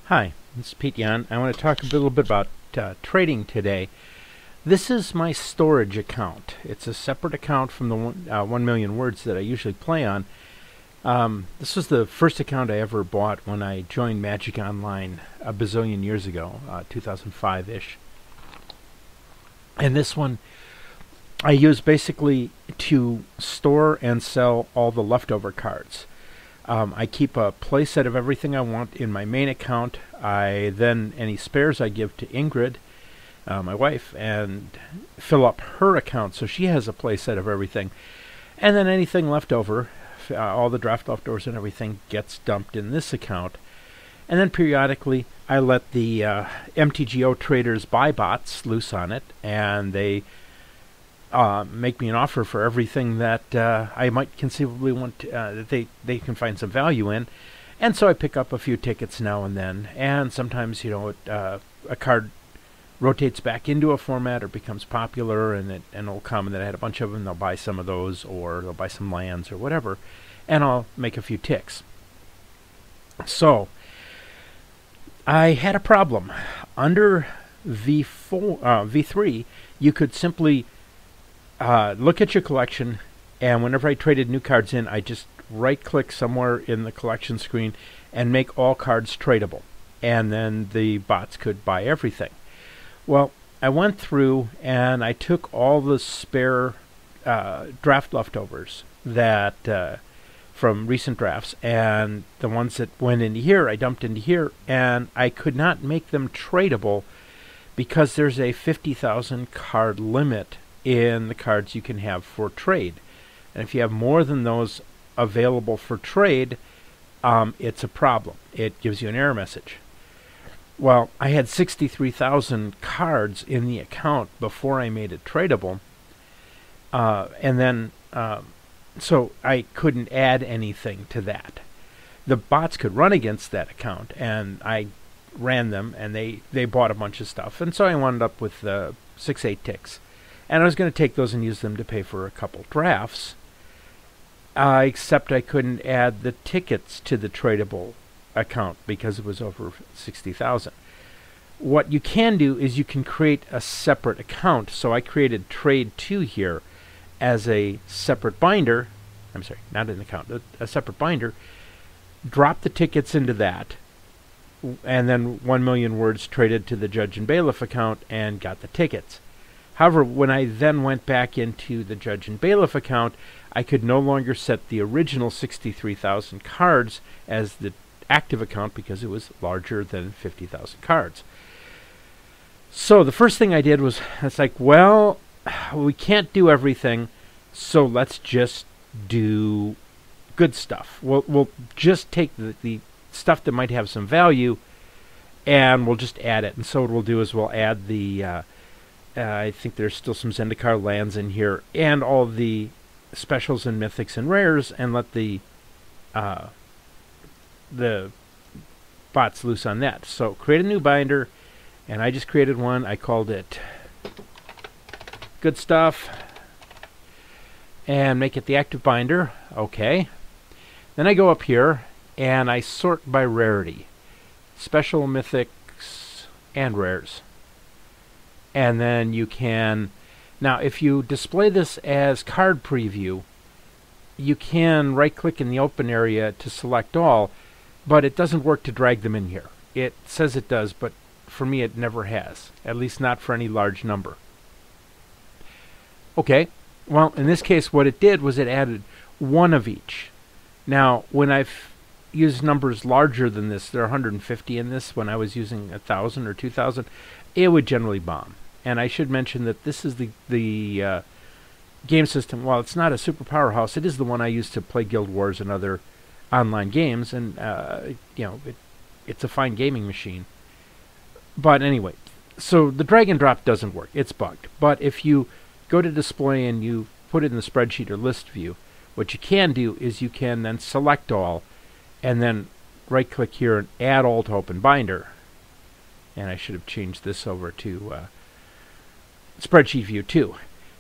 Hi, this is Pete Yan. I want to talk a little bit about trading today. This is my storage account. It's a separate account from the 1 million words that I usually play on. This was the first account I ever bought when I joined Magic Online a bazillion years ago, 2005-ish. And this one I use basically to store and sell all the leftover cards. I keep a playset of everything I want in my main account. Then any spares I give to Ingrid, my wife, and fill up her account so she has a playset of everything. And then anything left over, all the draft leftovers and everything, gets dumped in this account. And then periodically I let the MTGO traders buybots loose on it, and they make me an offer for everything that I might conceivably want to, that they can find some value in. And so I pick up a few tickets now and then, and sometimes, a card rotates back into a format or becomes popular, and it'll come, and then I had a bunch of them, they'll buy some of those, or they'll buy some lands or whatever, and I'll make a few ticks. So I had a problem. Under V3, you could simply look at your collection, and whenever I traded new cards in, I just right-click somewhere in the collection screen and make all cards tradable, and then the bots could buy everything. Well, I went through and I took all the spare draft leftovers that from recent drafts, and the ones that went into here, I dumped into here, and I could not make them tradable because there's a 50,000 card limit in the cards you can have for trade. And if you have more than those available for trade, it's a problem. It gives you an error message. Well, I had 63,000 cards in the account before I made it tradable, and then so I couldn't add anything to that. The bots could run against that account, and I ran them, and they bought a bunch of stuff, and so I wound up with 6-8 ticks. And I was going to take those and use them to pay for a couple drafts, except I couldn't add the tickets to the tradable account because it was over 60,000. What you can do is you can create a separate account. So I created Trade 2 here as a separate binder. I'm sorry, not an account, a separate binder. Drop the tickets into that, and then 1 million words traded to the Judge and Bailiff account and got the tickets. However, when I then went back into the Judge and Bailiff account, I could no longer set the original 63,000 cards as the active account because it was larger than 50,000 cards. So the first thing I did was, it's like, well, we can't do everything, so let's just do good stuff. We'll just take the stuff that might have some value, and we'll just add it. And so what we'll do is we'll add the I think there's still some Zendikar lands in here, and all the specials and mythics and rares, and let the bots loose on that. So create a new binder, and I just created one. I called it Good Stuff, and make it the active binder. Okay. Then I go up here, and I sort by rarity. Special, mythics, and rares. And then you can, now if you display this as card preview, you can right click in the open area to select all, but it doesn't work to drag them in here. It says it does, but for me it never has, at least not for any large number. Okay, well in this case what it did was it added one of each. Now when I've used numbers larger than this, there are 150 in this, when I was using 1,000 or 2,000, it would generally bomb. And I should mention that this is the game system. While it's not a super powerhouse, it is the one I use to play Guild Wars and other online games, and it's a fine gaming machine. But anyway, so the drag and drop doesn't work. It's bugged. But if you go to display and you put it in the spreadsheet or list view, what you can do is you can then select all, and then right click here and add all to open binder. And I should have changed this over to spreadsheet view too.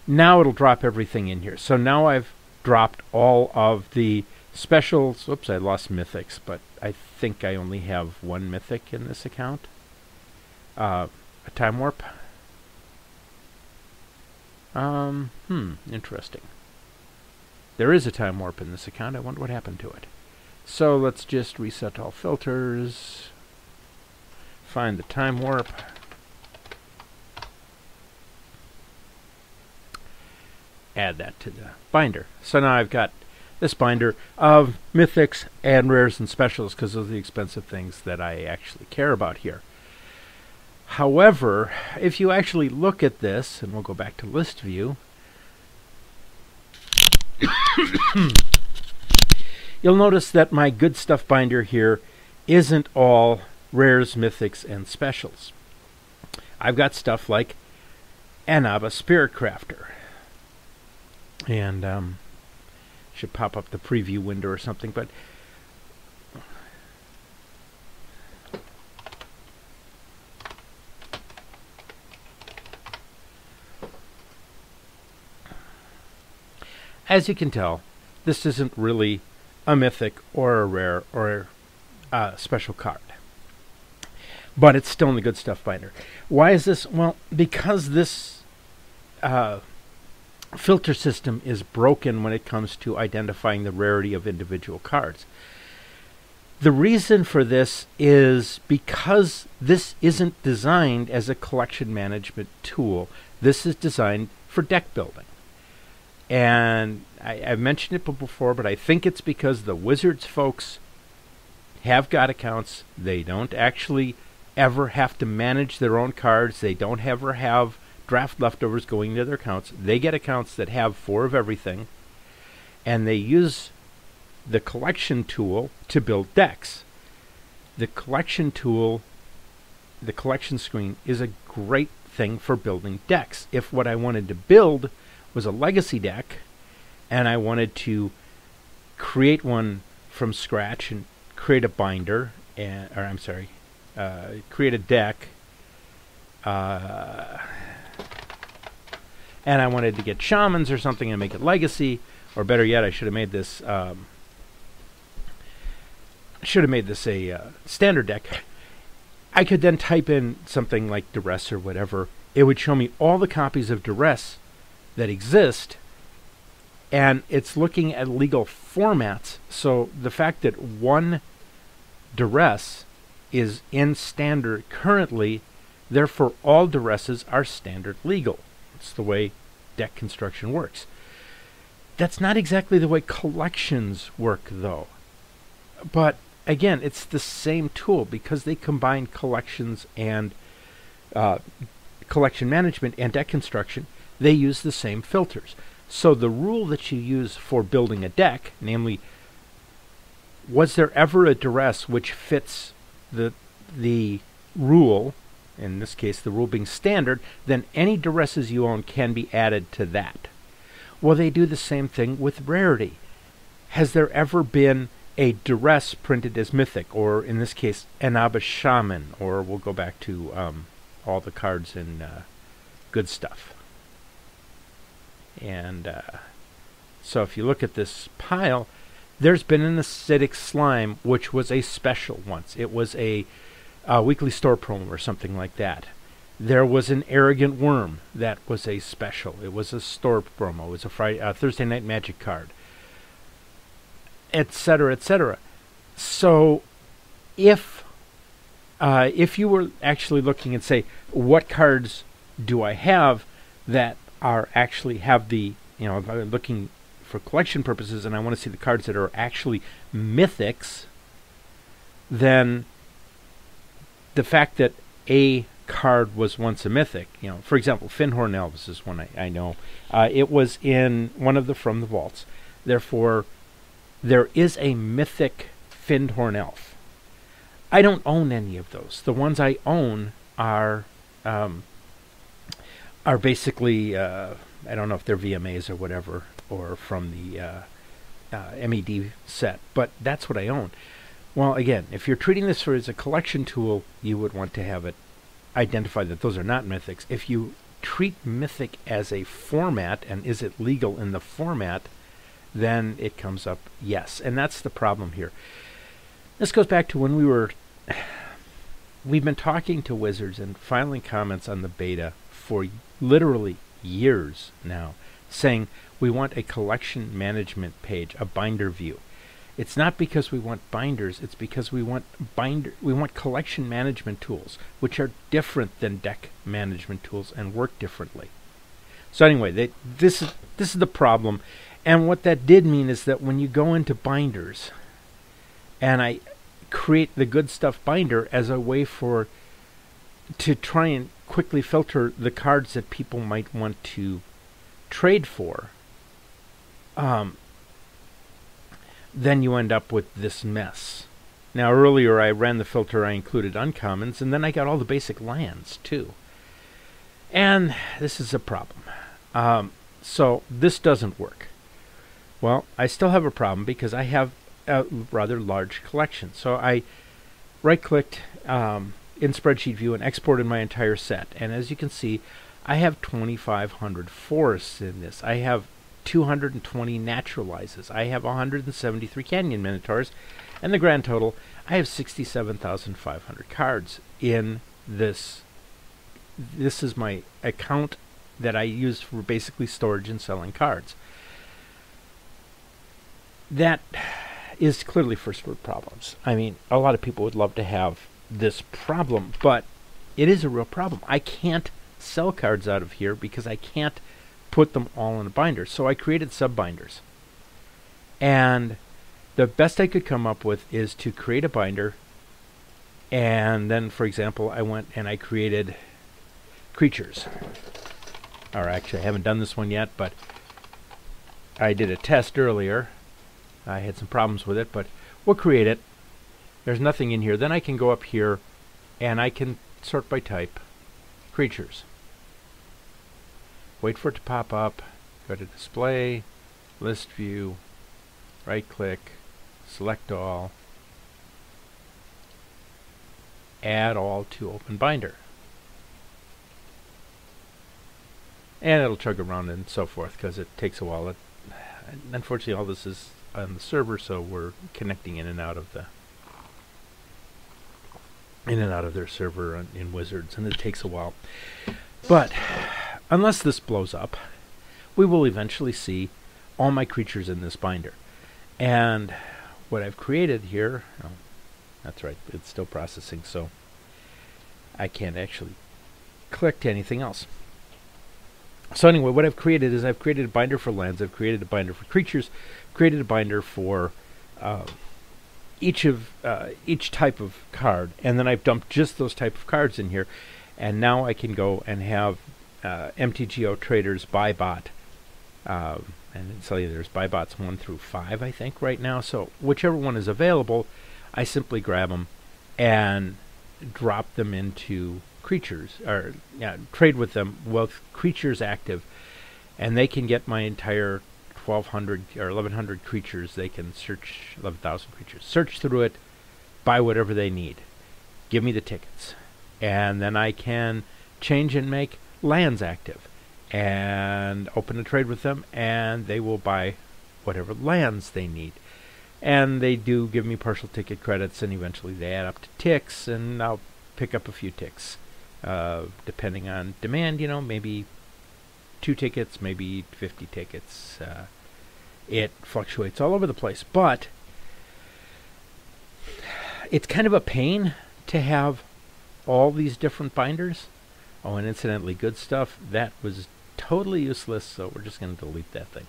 Now it'll drop everything in here. So now I've dropped all of the Specials, oops, I lost mythics, but I think I only have one mythic in this account. A time warp. Interesting. There is a time warp in this account. I wonder what happened to it. So let's just reset all filters. Find the time warp. Add that to the binder. So now I've got this binder of mythics and rares and specials, because those are the expensive things that I actually care about here. However, if you actually look at this, and we'll go back to list view, you'll notice that my good stuff binder here isn't all rares, mythics, and specials. I've got stuff like Anaba Spirit Crafter. And should pop up the preview window or something, but as you can tell, this isn't really a mythic or a rare or a special card. But it's still in the good stuff binder. Why is this? Well, because this filter system is broken when it comes to identifying the rarity of individual cards. The reason for this is because this isn't designed as a collection management tool. This is designed for deck building. And I've mentioned it before, but I think it's because the Wizards folks have got accounts. They don't actually ever have to manage their own cards. They don't ever have draft leftovers going into their accounts. They get accounts that have 4 of everything, and they use the collection tool to build decks. The collection tool, the collection screen, is a great thing for building decks. If what I wanted to build was a legacy deck, and I wanted to create one from scratch and create a binder, create a deck, and I wanted to get shamans or something and make it legacy, or better yet, I should have made this a standard deck. I could then type in something like Duress or whatever. It would show me all the copies of Duress that exist, and it's looking at legal formats. So the fact that one Duress is in standard currently, therefore all Duresses are standard legal. It's the way deck construction works. That's not exactly the way collections work, though. But again, it's the same tool because they combine collections and collection management and deck construction. They use the same filters. So the rule that you use for building a deck, namely, was there ever a duress which fits the rule, in this case the rule being standard, then any duresses you own can be added to that. Well, they do the same thing with rarity. Has there ever been a duress printed as mythic, or in this case Anaba Shaman, or we'll go back to all the cards in good stuff. And so if you look at this pile, there's been an acidic slime which was a special once. It was a weekly store promo or something like that. There was an arrogant worm that was a special. It was a store promo. It was a Thursday Night Magic card, etc., etc. So if you were actually looking and say, what cards do I have that are actually have the, if I'm looking for collection purposes and I want to see the cards that are actually mythics, then the fact that a card was once a mythic, for example, Finhorn Elves is one I know. It was in one of the From the Vaults. Therefore, there is a mythic Finhorn Elf. I don't own any of those. The ones I own are basically, I don't know if they're VMAs or whatever, or from the MED set, but that's what I own. Well, again, if you're treating this as a collection tool, you would want to have it identify that those are not mythics. If you treat mythic as a format, and is it legal in the format, then it comes up yes. And that's the problem here. This goes back to when we've been talking to wizards and filing comments on the beta for literally years now, saying we want a collection management page, a binder view. It's not because we want binders, it's because we want collection management tools, which are different than deck management tools and work differently. So anyway, this is the problem. And what that did mean is that when you go into binders, and I create the good stuff binder as a way to try and quickly filter the cards that people might want to trade for, then you end up with this mess. Now earlier I ran the filter, I included uncommons, and then I got all the basic lands too. And this is a problem. So this doesn't work. Well, I still have a problem because I have a rather large collection. So I right-clicked in Spreadsheet View and exported my entire set. And as you can see, I have 2,500 forests in this. I have 220 naturalizes. I have 173 canyon minotaurs. And the grand total, I have 67,500 cards in this. This is my account that I use for basically storage and selling cards. That is clearly first world problems. I mean, a lot of people would love to have this problem, but it is a real problem. I can't sell cards out of here because I can't put them all in a binder. So I created sub-binders. And the best I could come up with is to create a binder, and then, for example, I went and I created creatures. Or actually, I haven't done this one yet, but I did a test earlier. I had some problems with it, but we'll create it. There's nothing in here. Then I can go up here and I can sort by type creatures. Wait for it to pop up. Go to display, list view, right click, select all, add all to open binder. And it'll chug around and so forth because it takes a while. Unfortunately, all this is on the server, so we're connecting in and out of their server in Wizards, and it takes a while. But unless this blows up, we will eventually see all my creatures in this binder. And what I've created here, oh, that's right, it's still processing, so I can't actually click to anything else. So anyway, what I've created is I've created a binder for lands, I've created a binder for creatures, created a binder for each type of card, and then I've dumped just those type of cards in here, and now I can go and have MTGO traders buybot, and tell you there's buybots 1 through 5, I think, right now. So whichever one is available, I simply grab them and drop them into creatures, or trade with them with creatures active, and they can get my entire 1,200 or 1,100 creatures. They can search 11,000 creatures, search through it, buy whatever they need, give me the tickets, and then I can change and make lands active and open a trade with them, and they will buy whatever lands they need. And they do give me partial ticket credits, and eventually they add up to ticks, and I'll pick up a few ticks. Depending on demand, maybe 2 tickets, maybe 50 tickets. It fluctuates all over the place, but it's kind of a pain to have all these different binders. Oh, and incidentally, good stuff, that was totally useless, so we're just going to delete that thing.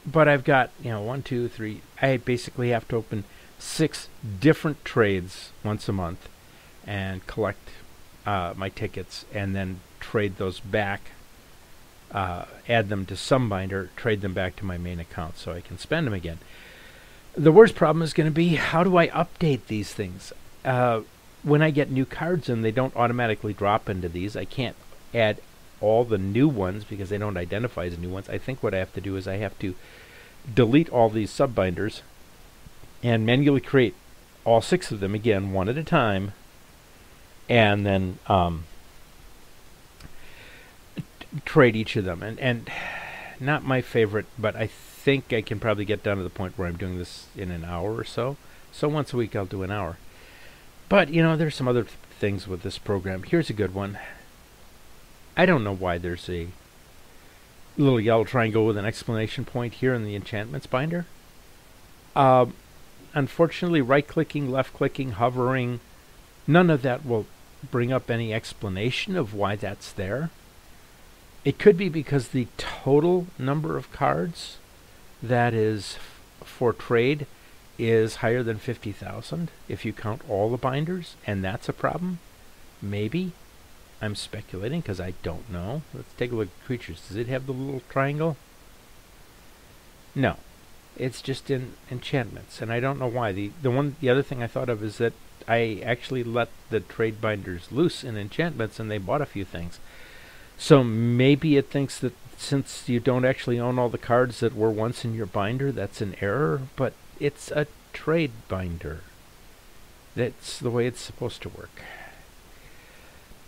But I've got, 1, 2, 3, I basically have to open 6 different trades once a month and collect my tickets, and then trade those back, add them to some binder, trade them back to my main account so I can spend them again. The worst problem is going to be, how do I update these things? When I get new cards in, they don't automatically drop into these. I can't add all the new ones because they don't identify as new ones. I think what I have to do is I have to delete all these sub-binders and manually create all 6 of them again, one at a time, and then trade each of them. And not my favorite, but I think I can probably get down to the point where I'm doing this in an hour or so. So once a week I'll do an hour. But, there's some other things with this program. Here's a good one. I don't know why there's a little yellow triangle with an exclamation point here in the enchantments binder. Unfortunately, right-clicking, left-clicking, hovering, none of that will bring up any explanation of why that's there. It could be because the total number of cards that is for trade is higher than 50,000 if you count all the binders, and that's a problem. Maybe. I'm speculating because I don't know. Let's take a look at creatures. Does it have the little triangle? No. It's just in enchantments, and I don't know why. The other thing I thought of is that I actually let the trade binders loose in enchantments, and they bought a few things. So maybe it thinks that since you don't actually own all the cards that were once in your binder, that's an error, but it's a trade binder. That's the way it's supposed to work.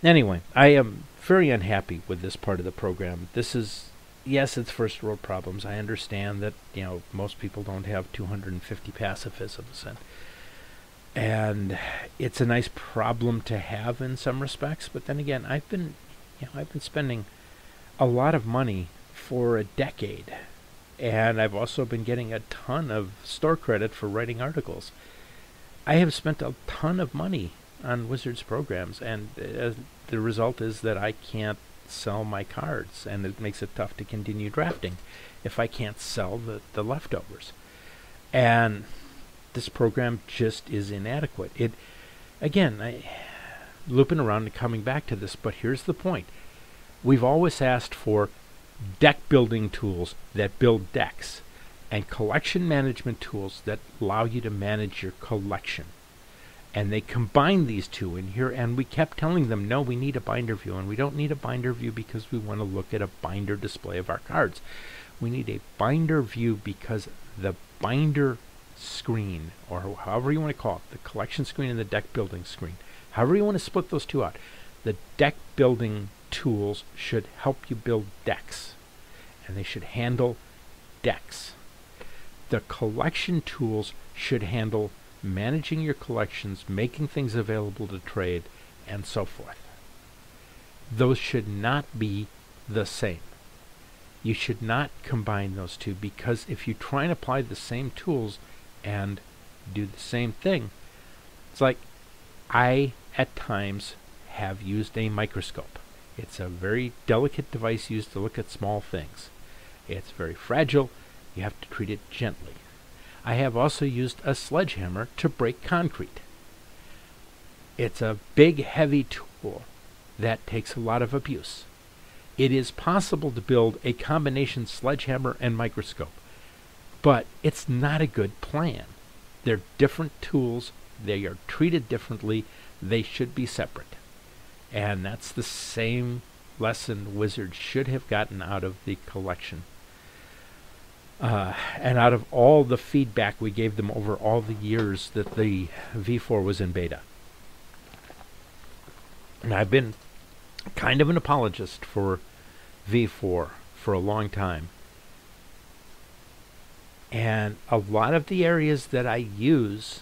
Anyway, I am very unhappy with this part of the program. This is, yes, it's first world problems. I understand that, most people don't have 250 pacifisms, and it's a nice problem to have in some respects, but then again, I've been spending a lot of money for a decade, and I've also been getting a ton of store credit for writing articles. I have spent a ton of money on Wizards programs, and the result is that I can't sell my cards, and it makes it tough to continue drafting if I can't sell the leftovers. And this program just is inadequate. Looping around and coming back to this, but here's the point. We've always asked for deck building tools that build decks and collection management tools that allow you to manage your collection. And they combine these two in here, and we kept telling them, no, we need a binder view, and we don't need a binder view because we want to look at a binder display of our cards. We need a binder view because the binder screen, or however you want to call it, the collection screen and the deck building screen, however you want to split those two out, the deck building tools should help you build decks, and they should handle decks. The collection tools should handle managing your collections, making things available to trade, and so forth. Those should not be the same. You should not combine those two, because if you try and apply the same tools and do the same thing, it's like I, at times, have used a microscope. It's a very delicate device used to look at small things. It's very fragile. You have to treat it gently. I have also used a sledgehammer to break concrete. It's a big, heavy tool that takes a lot of abuse. It is possible to build a combination sledgehammer and microscope, but it's not a good plan. They're different tools. They are treated differently. They should be separate. And that's the same lesson Wizards should have gotten out of the collection. And out of all the feedback we gave them over all the years that the V4 was in beta. And I've been kind of an apologist for V4 for a long time. And a lot of the areas that I use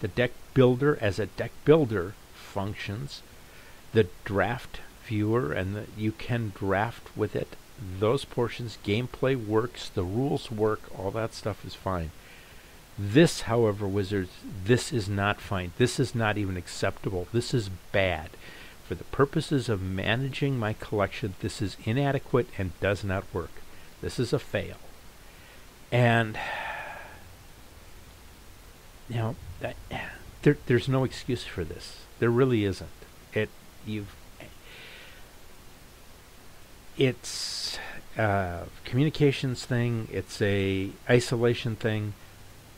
the deck builder as a deck builder functions, the draft viewer, and you can draft with it. Those portions, gameplay works, the rules work, all that stuff is fine. This, however, Wizards, this is not fine. This is not even acceptable. This is bad. For the purposes of managing my collection, this is inadequate and does not work. This is a fail. And, there's no excuse for this. There really isn't. It's a communications thing. It's a isolation thing.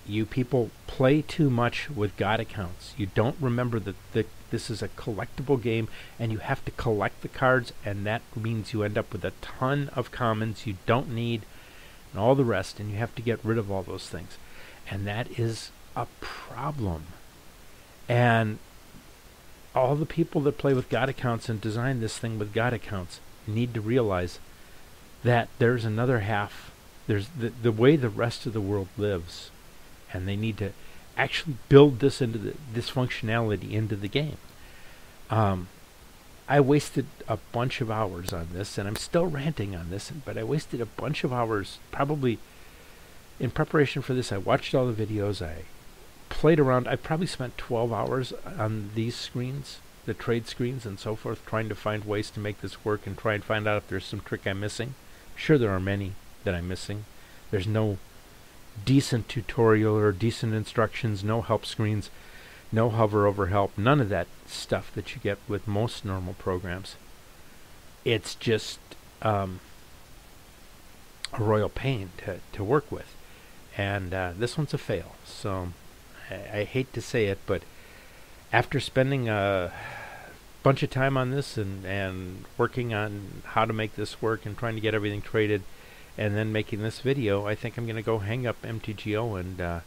You people play too much with God accounts. You don't remember that this is a collectible game, and you have to collect the cards, and that means you end up with a ton of commons you don't need, and all the rest, and you have to get rid of all those things. And that is a problem. And all the people that play with God accounts and design this thing with God accounts need to realize that there's another half. There's the way the rest of the world lives, and they need to actually build this into this functionality into the game. I wasted a bunch of hours on this, and I'm still ranting on this, but I wasted a bunch of hours probably in preparation for this. I watched all the videos, I played around. I probably spent 12 hours on these screens, the trade screens and so forth, trying to find ways to make this work and try and find out if there's some trick I'm missing. Sure, there are many that I'm missing. There's no decent tutorial or decent instructions, no help screens, no hover over help, none of that stuff that you get with most normal programs. It's just a royal pain to work with, and this one's a fail. So I hate to say it, but after spending a bunch of time on this and working on how to make this work and trying to get everything traded and then making this video, I think I'm going to go hang up MTGO and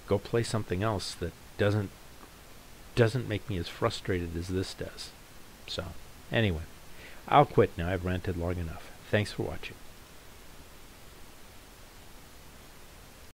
go play something else that doesn't make me as frustrated as this does. So anyway, I'll quit now. I've ranted long enough. Thanks for watching.